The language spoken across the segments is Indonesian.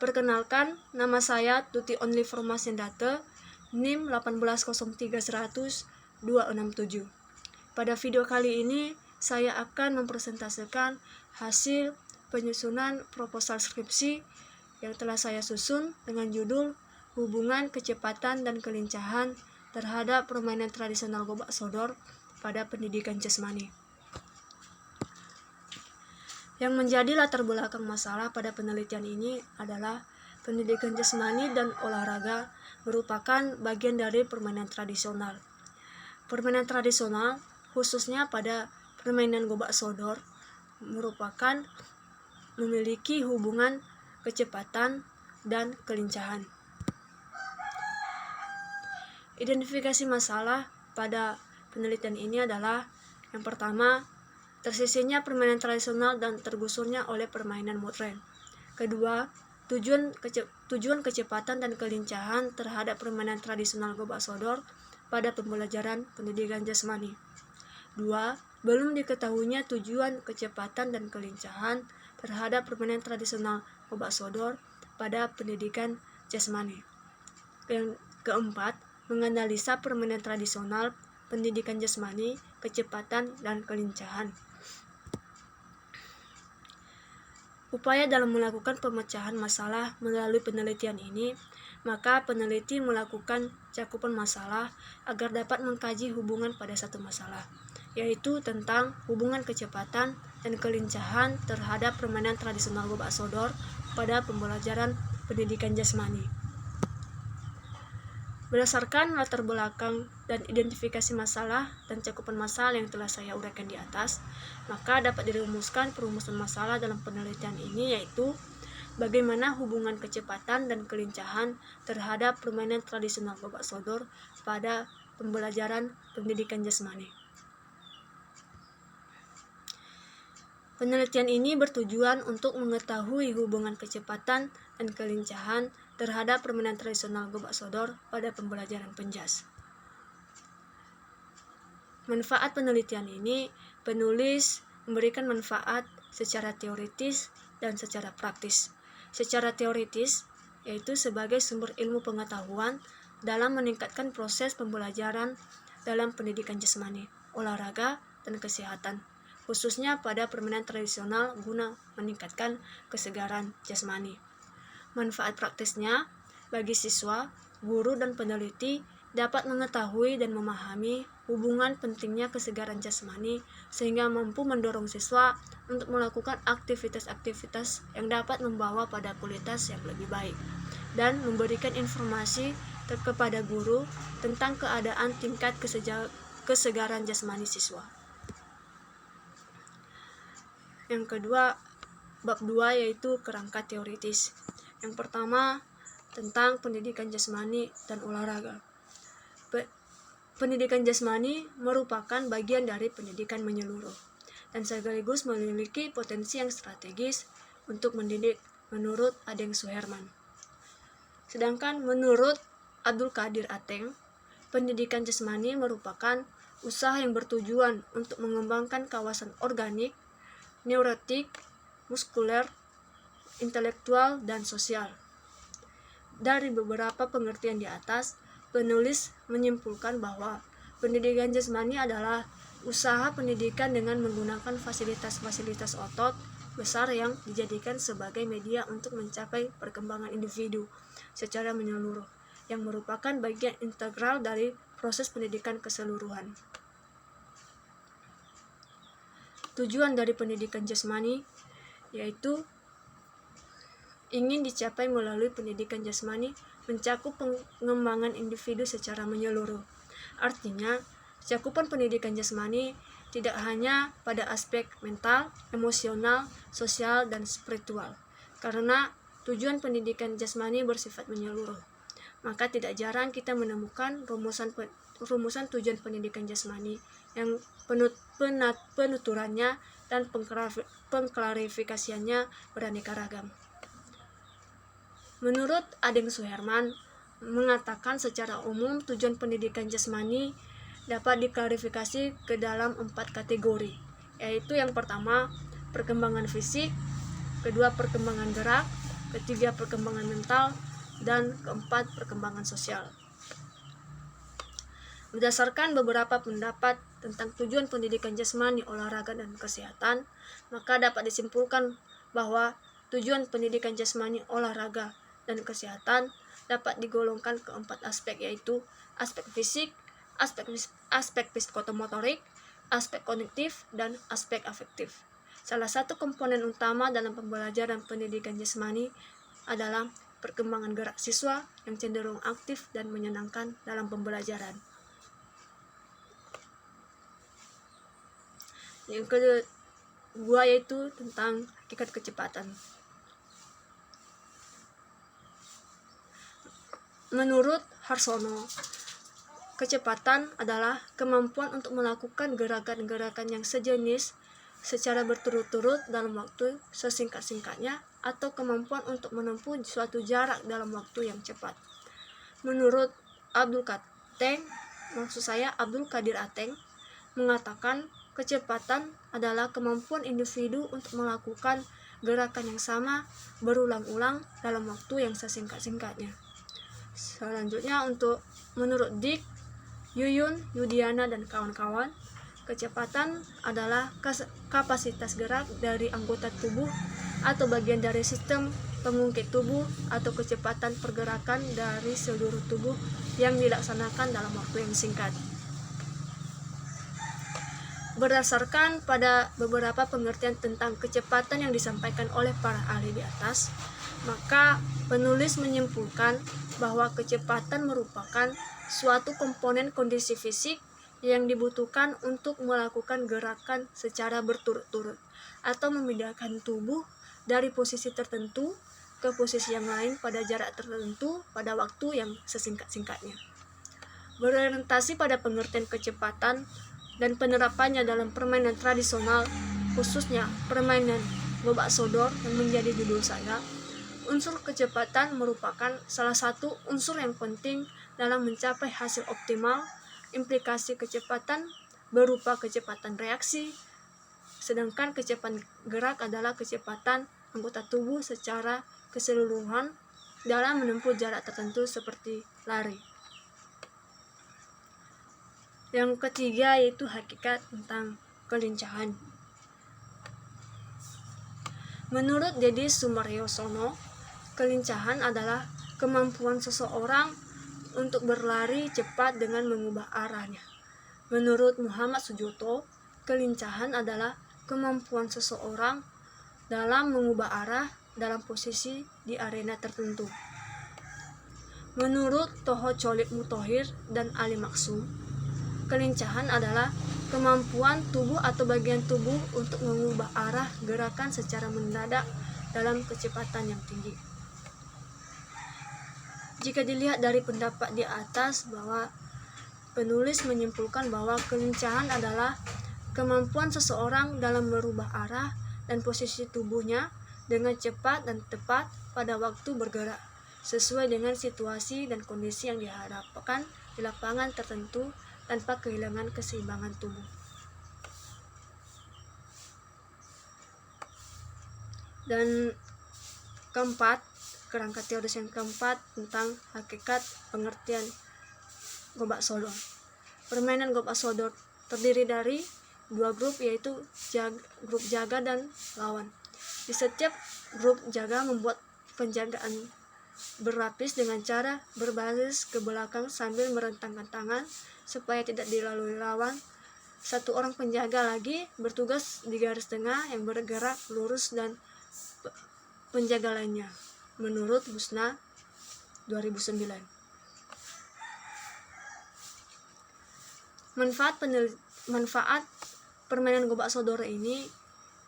Perkenalkan, nama saya Tuti Only Formation Data, NIM 1803100-267. Pada video kali ini, saya akan mempresentasikan hasil penyusunan proposal skripsi yang telah saya susun dengan judul Hubungan Kecepatan dan Kelincahan terhadap Permainan Tradisional Gobak Sodor pada Pendidikan Jasmani. Yang menjadi latar belakang masalah pada penelitian ini adalah pendidikan jasmani dan olahraga merupakan bagian dari permainan tradisional. Permainan tradisional, khususnya pada permainan gobak sodor, merupakan memiliki hubungan kecepatan dan kelincahan. Identifikasi masalah pada penelitian ini adalah yang pertama, tersisihnya permainan tradisional dan tergusurnya oleh permainan modern. Kedua, tujuan kecepatan dan kelincahan terhadap permainan tradisional gobak sodor pada pembelajaran pendidikan jasmani. Dua, belum diketahuinya tujuan kecepatan dan kelincahan terhadap permainan tradisional gobak sodor pada pendidikan jasmani. Yang keempat, menganalisa permainan tradisional pendidikan jasmani, kecepatan, dan kelincahan. Upaya dalam melakukan pemecahan masalah melalui penelitian ini, maka peneliti melakukan cakupan masalah agar dapat mengkaji hubungan pada satu masalah, yaitu tentang hubungan kecepatan dan kelincahan terhadap permainan tradisional gobak sodor pada pembelajaran pendidikan jasmani. Berdasarkan latar belakang dan identifikasi masalah dan cakupan masalah yang telah saya uraikan di atas, maka dapat dirumuskan perumusan masalah dalam penelitian ini, yaitu bagaimana hubungan kecepatan dan kelincahan terhadap permainan tradisional gobak sodor pada pembelajaran pendidikan jasmani. Penelitian ini bertujuan untuk mengetahui hubungan kecepatan dan kelincahan terhadap permainan tradisional gobak sodor pada pembelajaran penjas. Manfaat penelitian ini, penulis memberikan manfaat secara teoritis dan secara praktis. Secara teoritis, yaitu sebagai sumber ilmu pengetahuan dalam meningkatkan proses pembelajaran dalam pendidikan jasmani, olahraga, dan kesehatan, khususnya pada permainan tradisional guna meningkatkan kesegaran jasmani. Manfaat praktisnya bagi siswa, guru, dan peneliti dapat mengetahui dan memahami hubungan pentingnya kesegaran jasmani sehingga mampu mendorong siswa untuk melakukan aktivitas-aktivitas yang dapat membawa pada kualitas yang lebih baik dan memberikan informasi kepada guru tentang keadaan tingkat kesegaran jasmani siswa. Yang kedua, bab 2 yaitu kerangka teoritis. Yang pertama, tentang pendidikan jasmani dan olahraga. Pendidikan jasmani merupakan bagian dari pendidikan menyeluruh dan sekaligus memiliki potensi yang strategis untuk mendidik menurut Adeng Suherman. Sedangkan menurut Abdul Qadir Ateng, pendidikan jasmani merupakan usaha yang bertujuan untuk mengembangkan kawasan organik, neurotik, muskuler, intelektual, dan sosial. Dari beberapa pengertian di atas, penulis menyimpulkan bahwa pendidikan jasmani adalah usaha pendidikan dengan menggunakan fasilitas-fasilitas otot besar yang dijadikan sebagai media untuk mencapai perkembangan individu secara menyeluruh, yang merupakan bagian integral dari proses pendidikan keseluruhan. Tujuan dari pendidikan jasmani yaitu ingin dicapai melalui pendidikan jasmani mencakup pengembangan individu secara menyeluruh. Artinya, cakupan pendidikan jasmani tidak hanya pada aspek mental, emosional, sosial, dan spiritual. Karena tujuan pendidikan jasmani bersifat menyeluruh, maka tidak jarang kita menemukan rumusan tujuan pendidikan jasmani yang penuturannya dan pengklarifikasiannya beraneka ragam. Menurut Adeng Suherman, mengatakan secara umum tujuan pendidikan jasmani dapat diklarifikasi ke dalam 4 kategori, yaitu yang pertama, perkembangan fisik, kedua, perkembangan gerak, ketiga perkembangan mental, dan keempat perkembangan sosial. Berdasarkan beberapa pendapat tentang tujuan pendidikan jasmani, olahraga, dan kesehatan, maka dapat disimpulkan bahwa tujuan pendidikan jasmani, olahraga, dan kesehatan dapat digolongkan ke 4 aspek, yaitu aspek fisik, aspek psikomotorik, aspek kognitif, dan aspek afektif. Salah satu komponen utama dalam pembelajaran pendidikan jasmani adalah perkembangan gerak siswa yang cenderung aktif dan menyenangkan dalam pembelajaran. Yang kedua yaitu tentang hakikat kecepatan. Menurut Harsono, kecepatan adalah kemampuan untuk melakukan gerakan-gerakan yang sejenis secara berturut-turut dalam waktu sesingkat-singkatnya, atau kemampuan untuk menempuh suatu jarak dalam waktu yang cepat. Menurut Abdul Qadir Ateng mengatakan, kecepatan adalah kemampuan individu untuk melakukan gerakan yang sama berulang-ulang dalam waktu yang sesingkat-singkatnya. Selanjutnya, menurut Dick, Yuyun, Yudiana, dan kawan-kawan, kecepatan adalah kapasitas gerak dari anggota tubuh atau bagian dari sistem pengungkit tubuh atau kecepatan pergerakan dari seluruh tubuh yang dilaksanakan dalam waktu yang singkat. Berdasarkan pada beberapa pengertian tentang kecepatan yang disampaikan oleh para ahli di atas, maka penulis menyimpulkan bahwa kecepatan merupakan suatu komponen kondisi fisik yang dibutuhkan untuk melakukan gerakan secara berturut-turut atau memindahkan tubuh dari posisi tertentu ke posisi yang lain pada jarak tertentu pada waktu yang sesingkat-singkatnya. Berorientasi pada pengertian kecepatan dan penerapannya dalam permainan tradisional, khususnya permainan gobak sodor yang menjadi judul saya, unsur kecepatan merupakan salah satu unsur yang penting dalam mencapai hasil optimal. Implikasi kecepatan berupa kecepatan reaksi, sedangkan kecepatan gerak adalah kecepatan anggota tubuh secara keseluruhan dalam menempuh jarak tertentu seperti lari. Yang ketiga yaitu hakikat tentang kelincahan. Menurut Deddy Sumaryosono, kelincahan adalah kemampuan seseorang untuk berlari cepat dengan mengubah arahnya. Menurut Muhammad Sujoto, kelincahan adalah kemampuan seseorang dalam mengubah arah dalam posisi di arena tertentu. Menurut Toho Cholik Mutohir dan Ali Maksum, kelincahan adalah kemampuan tubuh atau bagian tubuh untuk mengubah arah gerakan secara mendadak dalam kecepatan yang tinggi. Jika dilihat dari pendapat di atas, bahwa penulis menyimpulkan bahwa kelincahan adalah kemampuan seseorang dalam merubah arah dan posisi tubuhnya dengan cepat dan tepat pada waktu bergerak, sesuai dengan situasi dan kondisi yang dihadapkan di lapangan tertentu tanpa kehilangan keseimbangan tubuh. Dan keempat, kerangka teoris yang keempat tentang hakikat pengertian gobak sodor. Permainan gobak sodor terdiri dari 2 grup, yaitu grup jaga dan lawan. Di setiap grup jaga membuat penjagaan berlapis dengan cara berbaris ke belakang sambil merentangkan tangan supaya tidak dilalui lawan. Satu orang penjaga lagi bertugas di garis tengah yang bergerak lurus dan penjaga lainnya, menurut Husna 2009. Manfaat permainan gobak sodor ini,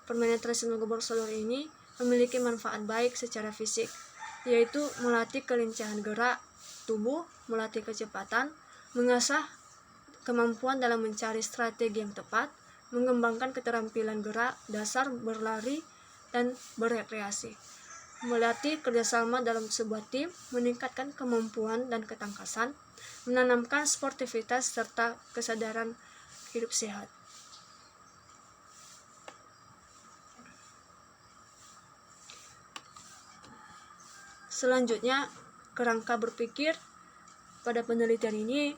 permainan tradisional gobak sodor ini memiliki manfaat baik secara fisik, yaitu melatih kelincahan gerak tubuh, melatih kecepatan, mengasah kemampuan dalam mencari strategi yang tepat, mengembangkan keterampilan gerak dasar berlari dan berekreasi, melatih kerjasama dalam sebuah tim, meningkatkan kemampuan dan ketangkasan, menanamkan sportivitas serta kesadaran hidup sehat. Selanjutnya, kerangka berpikir pada penelitian ini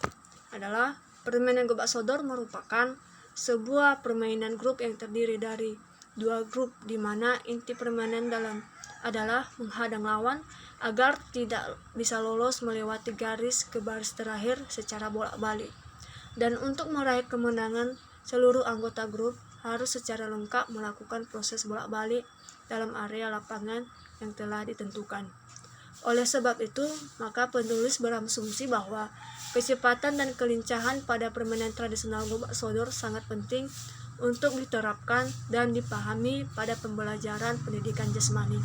adalah permainan gobak sodor merupakan sebuah permainan grup yang terdiri dari dua grup, di mana inti permainan dalam adalah menghadang lawan agar tidak bisa lolos melewati garis ke baris terakhir secara bolak-balik. Dan untuk meraih kemenangan, seluruh anggota grup harus secara lengkap melakukan proses bolak-balik dalam area lapangan yang telah ditentukan. Oleh sebab itu, maka penulis berasumsi bahwa kecepatan dan kelincahan pada permainan tradisional gobak sodor sangat penting untuk diterapkan dan dipahami pada pembelajaran pendidikan jasmani.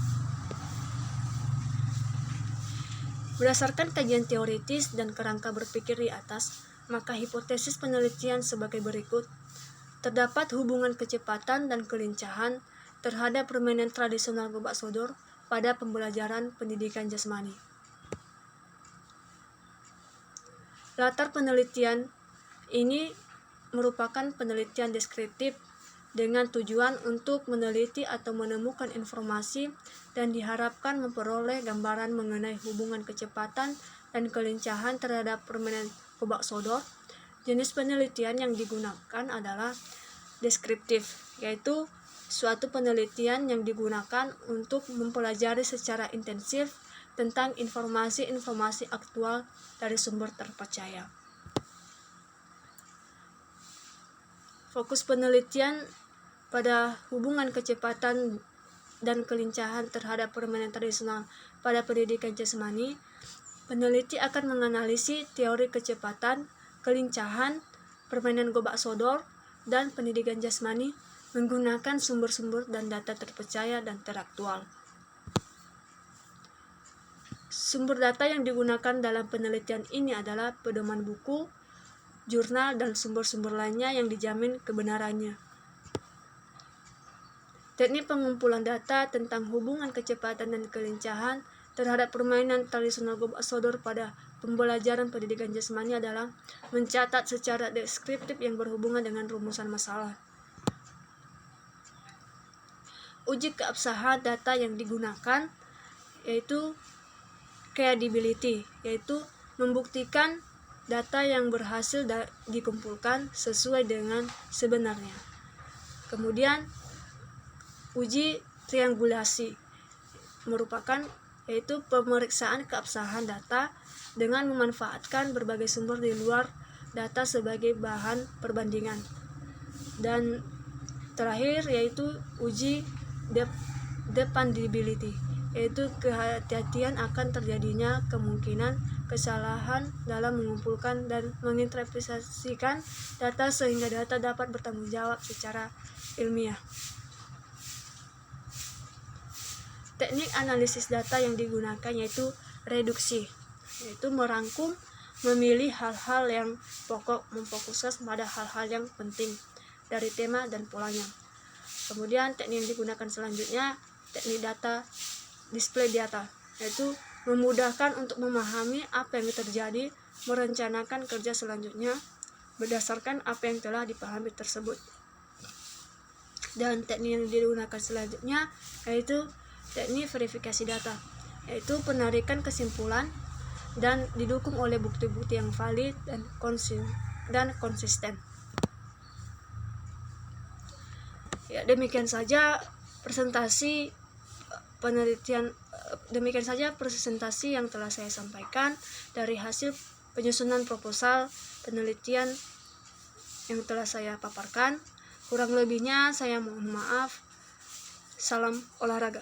Berdasarkan kajian teoritis dan kerangka berpikir di atas, maka hipotesis penelitian sebagai berikut. Terdapat hubungan kecepatan dan kelincahan terhadap permainan tradisional gobak sodor pada pembelajaran pendidikan jasmani. Latar penelitian ini merupakan penelitian deskriptif dengan tujuan untuk meneliti atau menemukan informasi dan diharapkan memperoleh gambaran mengenai hubungan kecepatan dan kelincahan terhadap permainan gobak sodor. Jenis penelitian yang digunakan adalah deskriptif, yaitu suatu penelitian yang digunakan untuk mempelajari secara intensif tentang informasi-informasi aktual dari sumber terpercaya. Fokus penelitian pada hubungan kecepatan dan kelincahan terhadap permainan tradisional pada pendidikan jasmani. Peneliti akan menganalisis teori kecepatan, kelincahan, permainan gobak sodor, dan pendidikan jasmani menggunakan sumber-sumber dan data terpercaya dan teraktual. Sumber data yang digunakan dalam penelitian ini adalah pedoman buku, jurnal, dan sumber-sumber lainnya yang dijamin kebenarannya. Teknik pengumpulan data tentang hubungan kecepatan dan kelincahan terhadap permainan tradisional gobak sodor pada pembelajaran pendidikan jasmani adalah mencatat secara deskriptif yang berhubungan dengan rumusan masalah. Uji keabsahan data yang digunakan yaitu credibility, yaitu membuktikan data yang berhasil dikumpulkan sesuai dengan sebenarnya. Kemudian uji triangulasi merupakan yaitu pemeriksaan keabsahan data dengan memanfaatkan berbagai sumber di luar data sebagai bahan perbandingan. Dan terakhir yaitu uji dependability, yaitu kehati-hatian akan terjadinya kemungkinan kesalahan dalam mengumpulkan dan menginterpretasikan data sehingga data dapat bertanggung jawab secara ilmiah. Teknik analisis data yang digunakan yaitu reduksi, yaitu merangkum, memilih hal-hal yang pokok, memfokuskan pada hal-hal yang penting dari tema dan polanya. Kemudian teknik yang digunakan selanjutnya teknik data display data, yaitu memudahkan untuk memahami apa yang terjadi, merencanakan kerja selanjutnya berdasarkan apa yang telah dipahami tersebut. Dan teknik yang digunakan selanjutnya yaitu teknik verifikasi data, yaitu penarikan kesimpulan dan didukung oleh bukti-bukti yang valid dan konsisten. Ya, demikian saja presentasi yang telah saya sampaikan dari hasil penyusunan proposal penelitian yang telah saya paparkan. Kurang lebihnya saya mohon maaf. Salam olahraga.